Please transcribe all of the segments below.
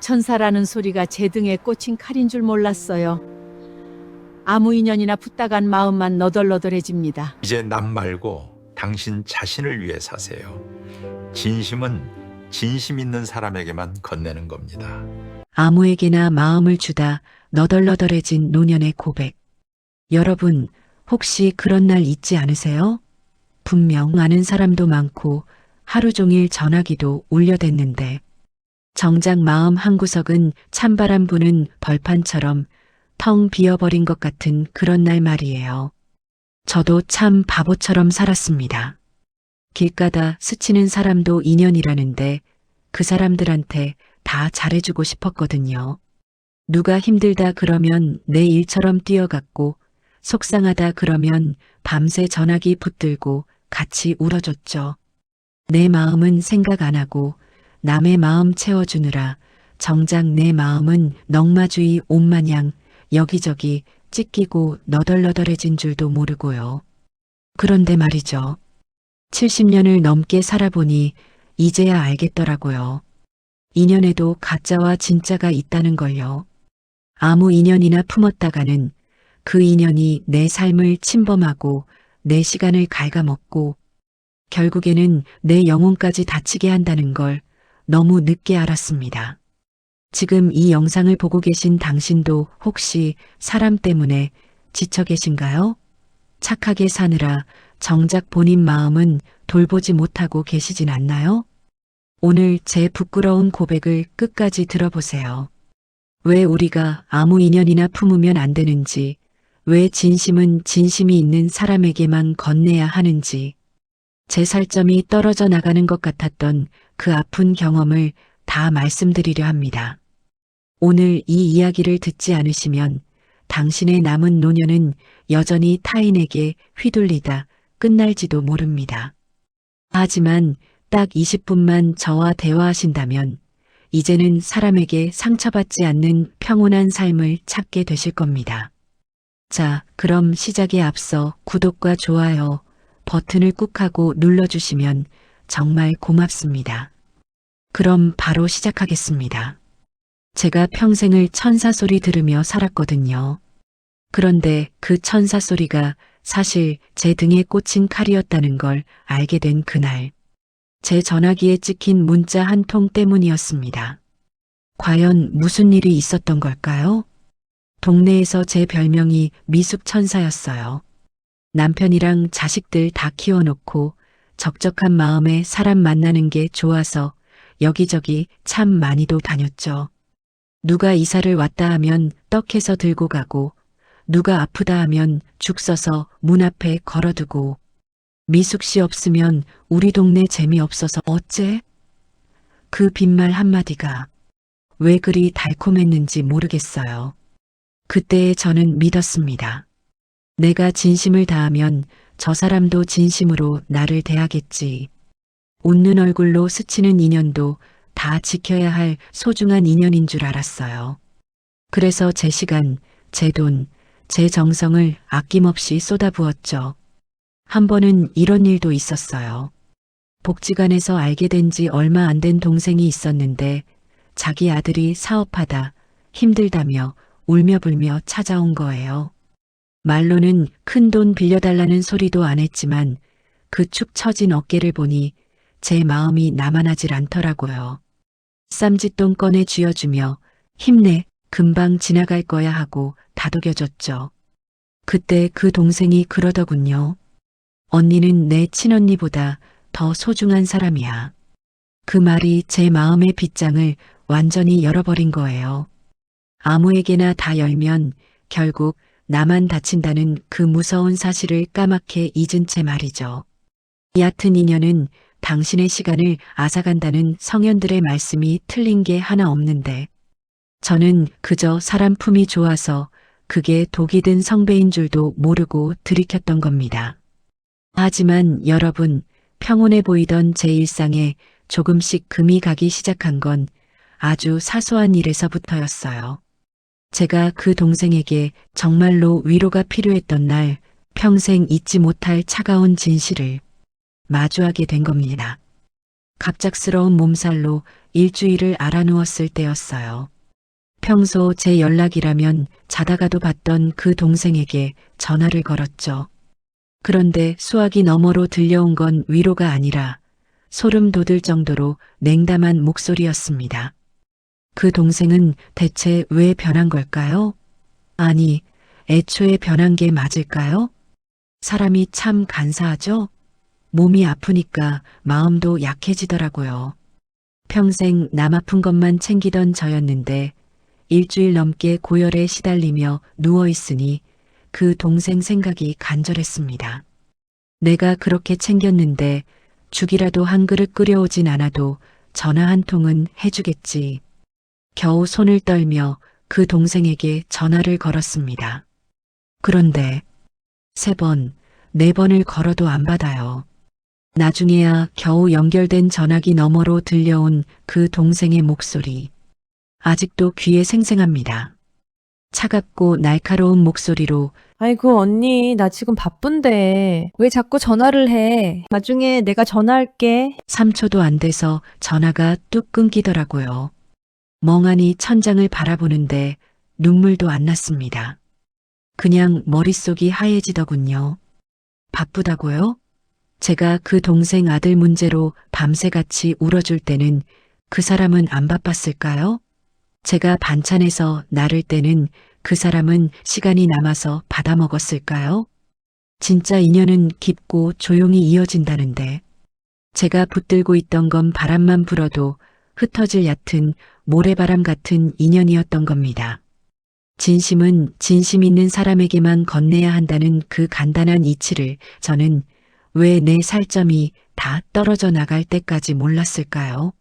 천사라는 소리가 제 등에 꽂힌 칼인 줄 몰랐어요. 아무 인연이나 붙다간 마음만 너덜너덜해집니다. 이제 남 말고 당신 자신을 위해 사세요. 진심은 진심 있는 사람에게만 건네는 겁니다. 아무에게나 마음을 주다 너덜너덜해진 노년의 고백. 여러분, 혹시 그런 날 있지 않으세요? 분명 아는 사람도 많고 하루 종일 전화기도 울려댔는데 정작 마음 한구석은 찬바람 부는 벌판처럼 텅 비어버린 것 같은 그런 날 말이에요. 저도 참 바보처럼 살았습니다. 길 가다 스치는 사람도 인연이라는데 그 사람들한테 다 잘해주고 싶었거든요. 누가 힘들다 그러면 내 일처럼 뛰어갔고 속상하다 그러면 밤새 전화기 붙들고 같이 울어줬죠. 내 마음은 생각 안 하고 남의 마음 채워주느라 정작 내 마음은 넝마주의 옷마냥 여기저기 찢기고 너덜너덜해진 줄도 모르고요. 그런데 말이죠. 70년을 넘게 살아보니 이제야 알겠더라고요. 인연에도 가짜와 진짜가 있다는 걸요. 아무 인연이나 품었다가는 그 인연이 내 삶을 침범하고 내 시간을 갉아먹고 결국에는 내 영혼까지 다치게 한다는 걸 너무 늦게 알았습니다. 지금 이 영상을 보고 계신 당신도 혹시 사람 때문에 지쳐 계신가요? 착하게 사느라 정작 본인 마음은 돌보지 못하고 계시진 않나요? 오늘 제 부끄러운 고백을 끝까지 들어보세요. 왜 우리가 아무 인연이나 품으면 안 되는지, 왜 진심은 진심이 있는 사람에게만 건네야 하는지, 제 살점이 떨어져 나가는 것 같았던 그 아픈 경험을 다 말씀드리려 합니다. 오늘 이 이야기를 듣지 않으시면 당신의 남은 노년은 여전히 타인에게 휘둘리다 끝날지도 모릅니다. 하지만 딱 20분만 저와 대화하신다면 이제는 사람에게 상처받지 않는 평온한 삶을 찾게 되실 겁니다. 자, 그럼 시작에 앞서 구독과 좋아요 버튼을 꾹 하고 눌러주시면 정말 고맙습니다. 그럼 바로 시작하겠습니다. 제가 평생을 천사 소리 들으며 살았거든요. 그런데 그 천사 소리가 사실 제 등에 꽂힌 칼이었다는 걸 알게 된 그날, 제 전화기에 찍힌 문자 한 통 때문이었습니다. 과연 무슨 일이 있었던 걸까요? 동네에서 제 별명이 미숙천사였어요. 남편이랑 자식들 다 키워놓고 적적한 마음에 사람 만나는 게 좋아서 여기저기 참 많이도 다녔죠. 누가 이사를 왔다 하면 떡해서 들고 가고 누가 아프다 하면 죽 써서 문 앞에 걸어두고 미숙 씨 없으면 우리 동네 재미없어서 어째? 그 빈말 한마디가 왜 그리 달콤했는지 모르겠어요. 그때의 저는 믿었습니다. 내가 진심을 다하면 저 사람도 진심으로 나를 대하겠지. 웃는 얼굴로 스치는 인연도 다 지켜야 할 소중한 인연인 줄 알았어요. 그래서 제 시간, 제 돈, 제 정성을 아낌없이 쏟아부었죠. 한 번은 이런 일도 있었어요. 복지관에서 알게 된 지 얼마 안 된 동생이 있었는데 자기 아들이 사업하다 힘들다며 울며불며 찾아온 거예요. 말로는 큰돈 빌려달라는 소리도 안 했지만 그 축 처진 어깨를 보니 제 마음이 나만하질 않더라고요. 쌈짓돈 꺼내 쥐어주며 힘내, 금방 지나갈 거야 하고 다독여줬죠. 그때 그 동생이 그러더군요. 언니는 내 친언니보다 더 소중한 사람이야. 그 말이 제 마음의 빗장을 완전히 열어버린 거예요. 아무에게나 다 열면 결국 나만 다친다는 그 무서운 사실을 까맣게 잊은 채 말이죠. 얕은 인연은 당신의 시간을 앗아간다는 성현들의 말씀이 틀린 게 하나 없는데 저는 그저 사람 품이 좋아서 그게 독이 든 성배인 줄도 모르고 들이켰던 겁니다. 하지만 여러분, 평온해 보이던 제 일상에 조금씩 금이 가기 시작한 건 아주 사소한 일에서부터였어요. 제가 그 동생에게 정말로 위로가 필요했던 날 평생 잊지 못할 차가운 진실을 마주하게 된 겁니다. 갑작스러운 몸살로 일주일을 알아누웠을 때였어요. 평소 제 연락이라면 자다가도 받던 그 동생에게 전화를 걸었죠. 그런데 수화기 너머로 들려온 건 위로가 아니라 소름 돋을 정도로 냉담한 목소리였습니다. 그 동생은 대체 왜 변한 걸까요? 아니, 애초에 변한 게 맞을까요? 사람이 참 간사하죠? 몸이 아프니까 마음도 약해지더라고요. 평생 남 아픈 것만 챙기던 저였는데 일주일 넘게 고열에 시달리며 누워있으니 그 동생 생각이 간절했습니다. 내가 그렇게 챙겼는데 죽이라도 한 그릇 끓여오진 않아도 전화 한 통은 해주겠지. 겨우 손을 떨며 그 동생에게 전화를 걸었습니다. 그런데 3번, 4번을 걸어도 안 받아요. 나중에야 겨우 연결된 전화기 너머로 들려온 그 동생의 목소리. 아직도 귀에 생생합니다. 차갑고 날카로운 목소리로 아이고, 언니, 나 지금 바쁜데. 왜 자꾸 전화를 해? 나중에 내가 전화할게. 3초도 안 돼서 전화가 뚝 끊기더라고요. 멍하니 천장을 바라보는데 눈물도 안 났습니다. 그냥 머릿속이 하얘지더군요. 바쁘다고요? 제가 그 동생 아들 문제로 밤새같이 울어줄 때는 그 사람은 안 바빴을까요? 제가 반찬해서 나를 때는 그 사람은 시간이 남아서 받아먹었을까요? 진짜 인연은 깊고 조용히 이어진다는데 제가 붙들고 있던 건 바람만 불어도 흩어질 얕은 모래바람 같은 인연이었던 겁니다. 진심은 진심 있는 사람에게만 건네야 한다는 그 간단한 이치를 저는 왜 내 살점이 다 떨어져 나갈 때까지 몰랐을까요?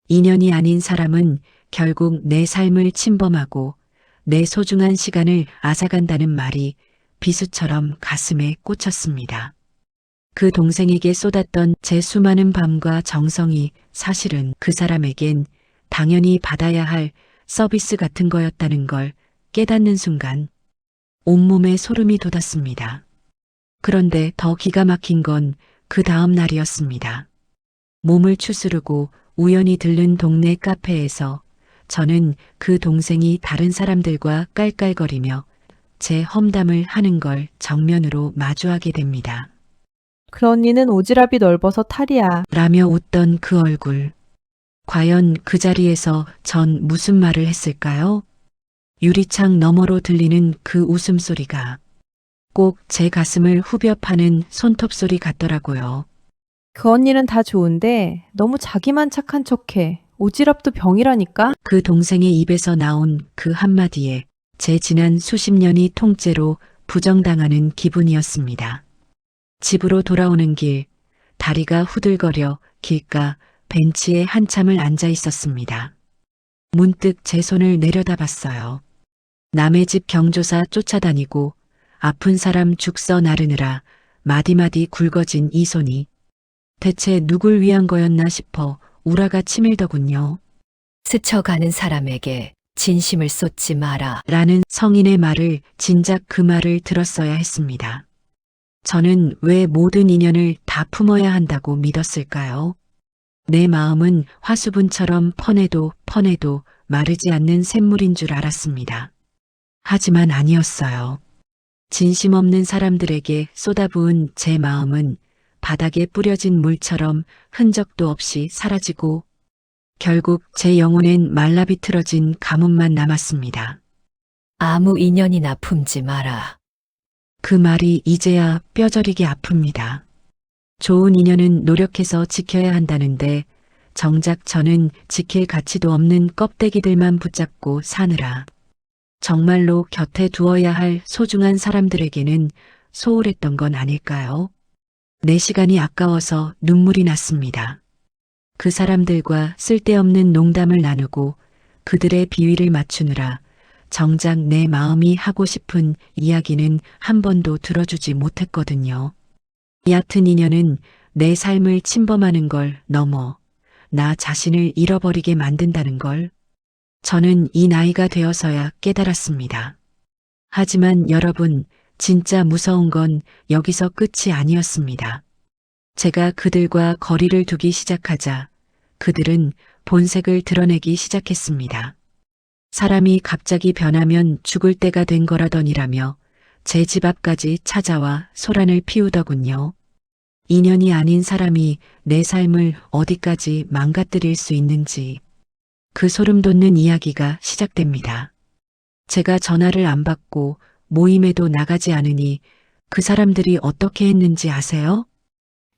인연이 아닌 사람은 결국 내 삶을 침범하고 내 소중한 시간을 앗아간다는 말이 비수처럼 가슴에 꽂혔습니다. 그 동생에게 쏟았던 제 수많은 밤과 정성이 사실은 그 사람에겐 당연히 받아야 할 서비스 같은 거였다는 걸 깨닫는 순간 온몸에 소름이 돋았습니다. 그런데 더 기가 막힌 건 그 다음 날이었습니다. 몸을 추스르고 우연히 들른 동네 카페에서 저는 그 동생이 다른 사람들과 깔깔거리며 제 험담을 하는 걸 정면으로 마주하게 됩니다. 그 언니는 오지랖이 넓어서 탈이야. 라며 웃던 그 얼굴. 과연 그 자리에서 전 무슨 말을 했을까요? 유리창 너머로 들리는 그 웃음소리가 꼭 제 가슴을 후벼 파는 손톱 소리 같더라고요. 그 언니는 다 좋은데 너무 자기만 착한 척해. 오지랖도 병이라니까? 그 동생의 입에서 나온 그 한마디에 제 지난 수십 년이 통째로 부정당하는 기분이었습니다. 집으로 돌아오는 길, 다리가 후들거려 길가 벤치에 한참을 앉아 있었습니다. 문득 제 손을 내려다봤어요. 남의 집 경조사 쫓아다니고 아픈 사람 죽서 나르느라 마디마디 굵어진 이 손이 대체 누굴 위한 거였나 싶어 우라가 치밀더군요. 스쳐가는 사람에게 진심을 쏟지 마라. 라는 성인의 말을 진작 그 말을 들었어야 했습니다. 저는 왜 모든 인연을 다 품어야 한다고 믿었을까요? 내 마음은 화수분처럼 퍼내도 마르지 않는 샘물인 줄 알았습니다. 하지만 아니었어요. 진심 없는 사람들에게 쏟아부은 제 마음은 바닥에 뿌려진 물처럼 흔적도 없이 사라지고 결국 제 영혼엔 말라비틀어진 가뭄만 남았습니다. 아무 인연이나 품지 마라. 그 말이 이제야 뼈저리게 아픕니다. 좋은 인연은 노력해서 지켜야 한다는데 정작 저는 지킬 가치도 없는 껍데기들만 붙잡고 사느라 정말로 곁에 두어야 할 소중한 사람들에게는 소홀했던 건 아닐까요? 내 시간이 아까워서 눈물이 났습니다. 그 사람들과 쓸데없는 농담을 나누고 그들의 비위를 맞추느라 정작 내 마음이 하고 싶은 이야기는 한 번도 들어주지 못했거든요. 얕은 인연은 내 삶을 침범하는 걸 넘어 나 자신을 잃어버리게 만든다는 걸 저는 이 나이가 되어서야 깨달았습니다. 하지만 여러분, 진짜 무서운 건 여기서 끝이 아니었습니다. 제가 그들과 거리를 두기 시작하자 그들은 본색을 드러내기 시작했습니다. 사람이 갑자기 변하면 죽을 때가 된 거라더니라며 제 집 앞까지 찾아와 소란을 피우더군요. 인연이 아닌 사람이 내 삶을 어디까지 망가뜨릴 수 있는지 그 소름 돋는 이야기가 시작됩니다. 제가 전화를 안 받고 모임에도 나가지 않으니 그 사람들이 어떻게 했는지 아세요?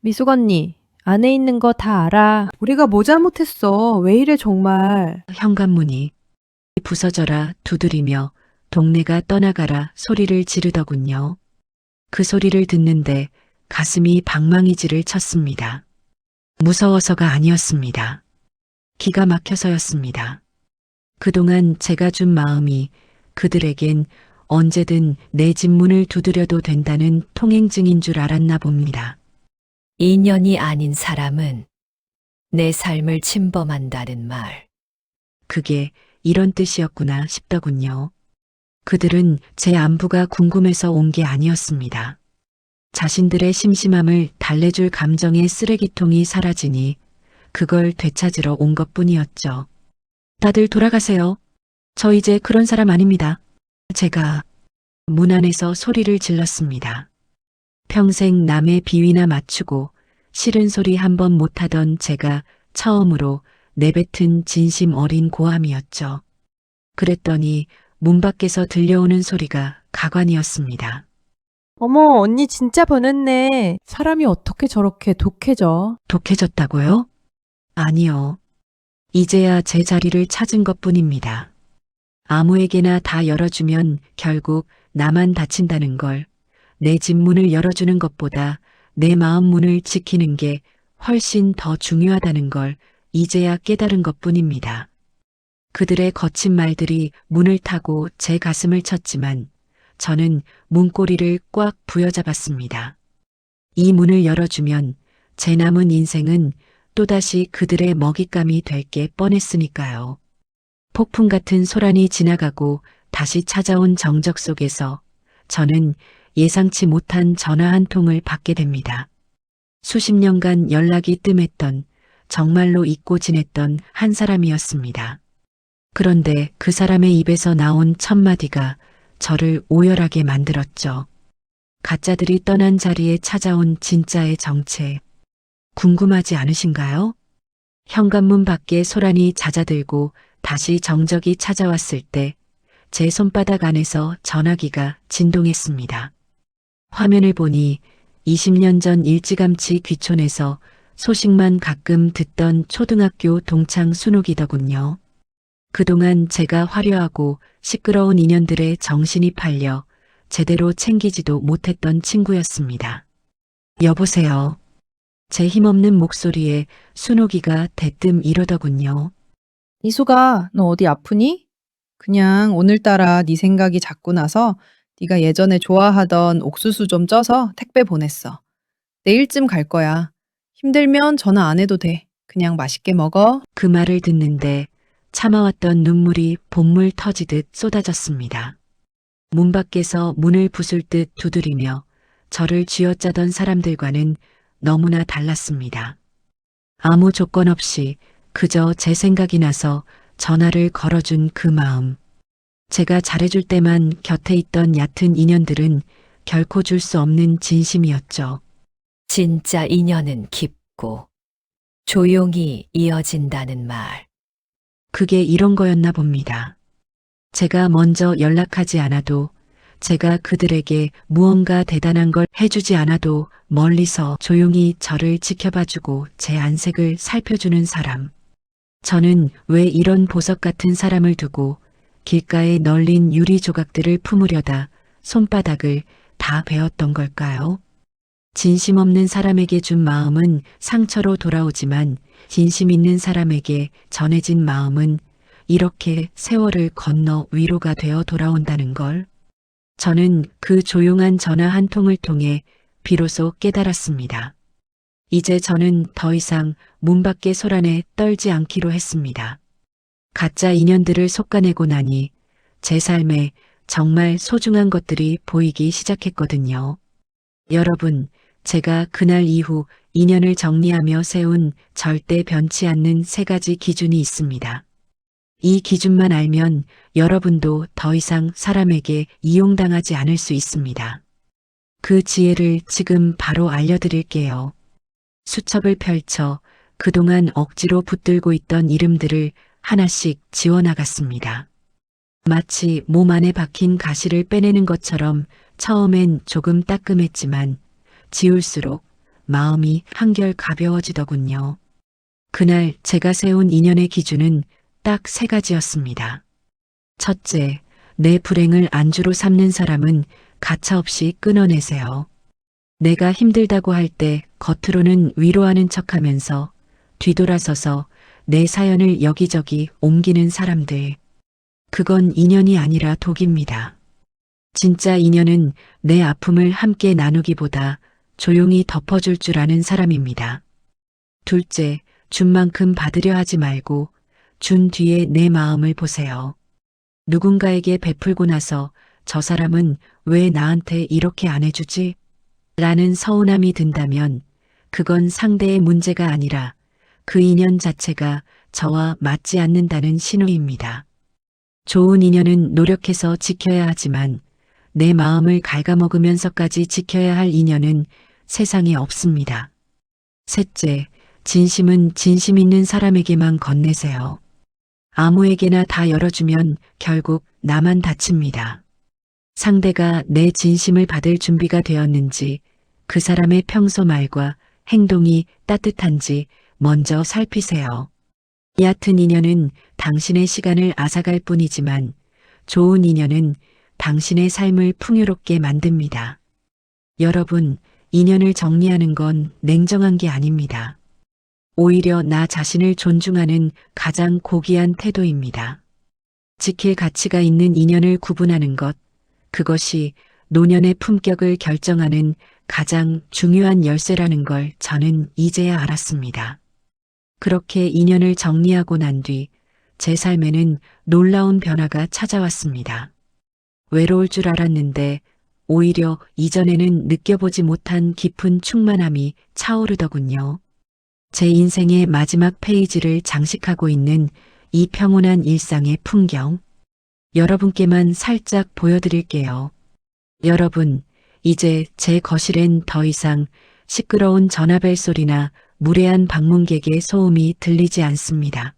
미숙 언니, 안에 있는 거 다 알아. 우리가 뭐 잘못했어. 왜 이래 정말. 현관문이 부서져라 두드리며 동네가 떠나가라 소리를 지르더군요. 그 소리를 듣는데 가슴이 방망이질을 쳤습니다. 무서워서가 아니었습니다. 기가 막혀서였습니다. 그동안 제가 준 마음이 그들에겐 언제든 내 집 문을 두드려도 된다는 통행증인 줄 알았나 봅니다. 인연이 아닌 사람은 내 삶을 침범한다는 말. 그게 이런 뜻이었구나 싶더군요. 그들은 제 안부가 궁금해서 온 게 아니었습니다. 자신들의 심심함을 달래줄 감정의 쓰레기통이 사라지니 그걸 되찾으러 온 것뿐이었죠. 다들 돌아가세요. 저 이제 그런 사람 아닙니다. 제가 문 안에서 소리를 질렀습니다. 평생 남의 비위나 맞추고 싫은 소리 한 번 못하던 제가 처음으로 내뱉은 진심 어린 고함이었죠. 그랬더니 문 밖에서 들려오는 소리가 가관이었습니다. 어머, 언니 진짜 변했네. 사람이 어떻게 저렇게 독해져? 독해졌다고요? 아니요. 이제야 제 자리를 찾은 것뿐입니다. 아무에게나 다 열어주면 결국 나만 다친다는 걸, 내 집 문을 열어주는 것보다 내 마음 문을 지키는 게 훨씬 더 중요하다는 걸 이제야 깨달은 것뿐입니다. 그들의 거친 말들이 문을 타고 제 가슴을 쳤지만 저는 문고리를 꽉 부여잡았습니다. 이 문을 열어주면 제 남은 인생은 또다시 그들의 먹잇감이 될 게 뻔했으니까요. 폭풍 같은 소란이 지나가고 다시 찾아온 정적 속에서 저는 예상치 못한 전화 한 통을 받게 됩니다. 수십 년간 연락이 뜸했던, 정말로 잊고 지냈던 한 사람이었습니다. 그런데 그 사람의 입에서 나온 첫 마디가 저를 오열하게 만들었죠. 가짜들이 떠난 자리에 찾아온 진짜의 정체. 궁금하지 않으신가요? 현관문 밖에 소란이 잦아들고 다시 정적이 찾아왔을 때 제 손바닥 안에서 전화기가 진동했습니다. 화면을 보니 20년 전 일찌감치 귀촌해서 소식만 가끔 듣던 초등학교 동창 순옥이더군요. 그동안 제가 화려하고 시끄러운 인연들의 정신이 팔려 제대로 챙기지도 못했던 친구였습니다. 여보세요. 제 힘없는 목소리에 순옥이가 대뜸 이러더군요. 이수가, 너 어디 아프니? 그냥 오늘따라 네 생각이 자꾸 나서 네가 예전에 좋아하던 옥수수 좀 쪄서 택배 보냈어. 내일쯤 갈 거야. 힘들면 전화 안 해도 돼. 그냥 맛있게 먹어. 그 말을 듣는데 참아왔던 눈물이 본물 터지듯 쏟아졌습니다. 문 밖에서 문을 부술 듯 두드리며 저를 쥐어짜던 사람들과는 너무나 달랐습니다. 아무 조건 없이 그저 제 생각이 나서 전화를 걸어준 그 마음. 제가 잘해줄 때만 곁에 있던 얕은 인연들은 결코 줄 수 없는 진심이었죠. 진짜 인연은 깊고 조용히 이어진다는 말. 그게 이런 거였나 봅니다. 제가 먼저 연락하지 않아도, 제가 그들에게 무언가 대단한 걸 해주지 않아도 멀리서 조용히 저를 지켜봐주고 제 안색을 살펴주는 사람. 저는 왜 이런 보석 같은 사람을 두고 길가에 널린 유리 조각들을 품으려다 손바닥을 다 베었던 걸까요? 진심 없는 사람에게 준 마음은 상처로 돌아오지만 진심 있는 사람에게 전해진 마음은 이렇게 세월을 건너 위로가 되어 돌아온다는 걸. 저는 그 조용한 전화 한 통을 통해 비로소 깨달았습니다. 이제 저는 더 이상 문 밖의 소란에 떨지 않기로 했습니다. 가짜 인연들을 솎아내고 나니 제 삶에 정말 소중한 것들이 보이기 시작했거든요. 여러분, 제가 그날 이후 인연을 정리하며 세운 절대 변치 않는 3가지 기준이 있습니다. 이 기준만 알면 여러분도 더 이상 사람에게 이용당하지 않을 수 있습니다. 그 지혜를 지금 바로 알려드릴게요. 수첩을 펼쳐 그동안 억지로 붙들고 있던 이름들을 하나씩 지워나갔습니다. 마치 몸 안에 박힌 가시를 빼내는 것처럼 처음엔 조금 따끔했지만 지울수록 마음이 한결 가벼워지더군요. 그날 제가 세운 인연의 기준은 딱 3가지였습니다. 첫째, 내 불행을 안주로 삼는 사람은 가차없이 끊어내세요. 내가 힘들다고 할 때 겉으로는 위로하는 척하면서 뒤돌아서서 내 사연을 여기저기 옮기는 사람들. 그건 인연이 아니라 독입니다. 진짜 인연은 내 아픔을 함께 나누기보다 조용히 덮어줄 줄 아는 사람입니다. 둘째, 준 만큼 받으려 하지 말고 준 뒤에 내 마음을 보세요. 누군가에게 베풀고 나서 저 사람은 왜 나한테 이렇게 안 해주지? 라는 서운함이 든다면 그건 상대의 문제가 아니라 그 인연 자체가 저와 맞지 않는다는 신호입니다. 좋은 인연은 노력해서 지켜야 하지만 내 마음을 갉아먹으면서까지 지켜야 할 인연은 세상에 없습니다. 셋째, 진심은 진심 있는 사람에게만 건네세요. 아무에게나 다 열어주면 결국 나만 다칩니다. 상대가 내 진심을 받을 준비가 되었는지, 그 사람의 평소 말과 행동이 따뜻한지 먼저 살피세요. 얕은 인연은 당신의 시간을 앗아갈 뿐이지만 좋은 인연은 당신의 삶을 풍요롭게 만듭니다. 여러분, 인연을 정리하는 건 냉정한 게 아닙니다. 오히려 나 자신을 존중하는 가장 고귀한 태도입니다. 지킬 가치가 있는 인연을 구분하는 것, 그것이 노년의 품격을 결정하는 가장 중요한 열쇠라는 걸 저는 이제야 알았습니다. 그렇게 인연을 정리하고 난 뒤 제 삶에는 놀라운 변화가 찾아왔습니다. 외로울 줄 알았는데 오히려 이전에는 느껴보지 못한 깊은 충만함이 차오르더군요. 제 인생의 마지막 페이지를 장식하고 있는 이 평온한 일상의 풍경, 여러분께만 살짝 보여드릴게요. 여러분, 이제 제 거실엔 더 이상 시끄러운 전화벨 소리나 무례한 방문객의 소음이 들리지 않습니다.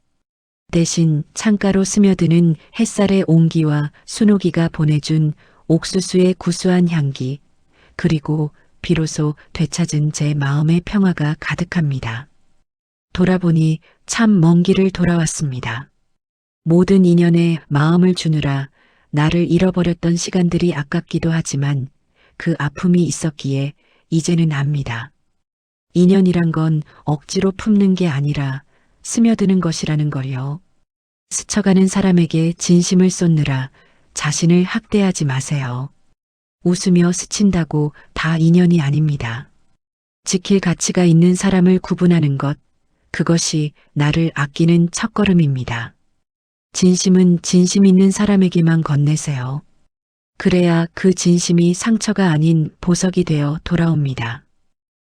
대신 창가로 스며드는 햇살의 온기와 순옥이가 보내준 옥수수의 구수한 향기, 그리고 비로소 되찾은 제 마음의 평화가 가득합니다. 돌아보니 참 먼 길을 돌아왔습니다. 모든 인연에 마음을 주느라 나를 잃어버렸던 시간들이 아깝기도 하지만 그 아픔이 있었기에 이제는 압니다. 인연이란 건 억지로 품는 게 아니라 스며드는 것이라는 걸요. 스쳐가는 사람에게 진심을 쏟느라 자신을 학대하지 마세요. 웃으며 스친다고 다 인연이 아닙니다. 지킬 가치가 있는 사람을 구분하는 것, 그것이 나를 아끼는 첫걸음입니다. 진심은 진심 있는 사람에게만 건네세요. 그래야 그 진심이 상처가 아닌 보석이 되어 돌아옵니다.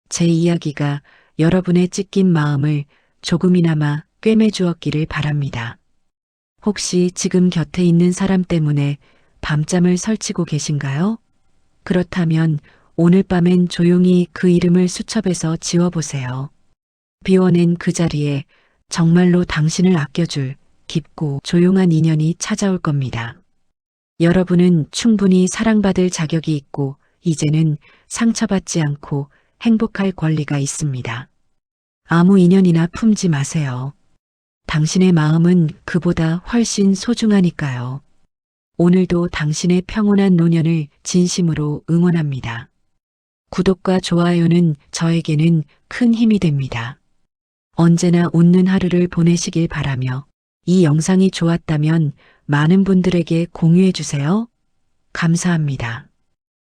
제 이야기가 여러분의 찢긴 마음을 조금이나마 꿰매주었기를 바랍니다. 혹시 지금 곁에 있는 사람 때문에 밤잠을 설치고 계신가요? 그렇다면 오늘 밤엔 조용히 그 이름을 수첩에서 지워보세요. 비워낸 그 자리에 정말로 당신을 아껴줄 깊고 조용한 인연이 찾아올 겁니다. 여러분은 충분히 사랑받을 자격이 있고 이제는 상처받지 않고 행복할 권리가 있습니다. 아무 인연이나 품지 마세요. 당신의 마음은 그보다 훨씬 소중하니까요. 오늘도 당신의 평온한 노년을 진심으로 응원합니다. 구독과 좋아요는 저에게는 큰 힘이 됩니다. 언제나 웃는 하루를 보내시길 바라며 이 영상이 좋았다면 많은 분들에게 공유해 주세요. 감사합니다.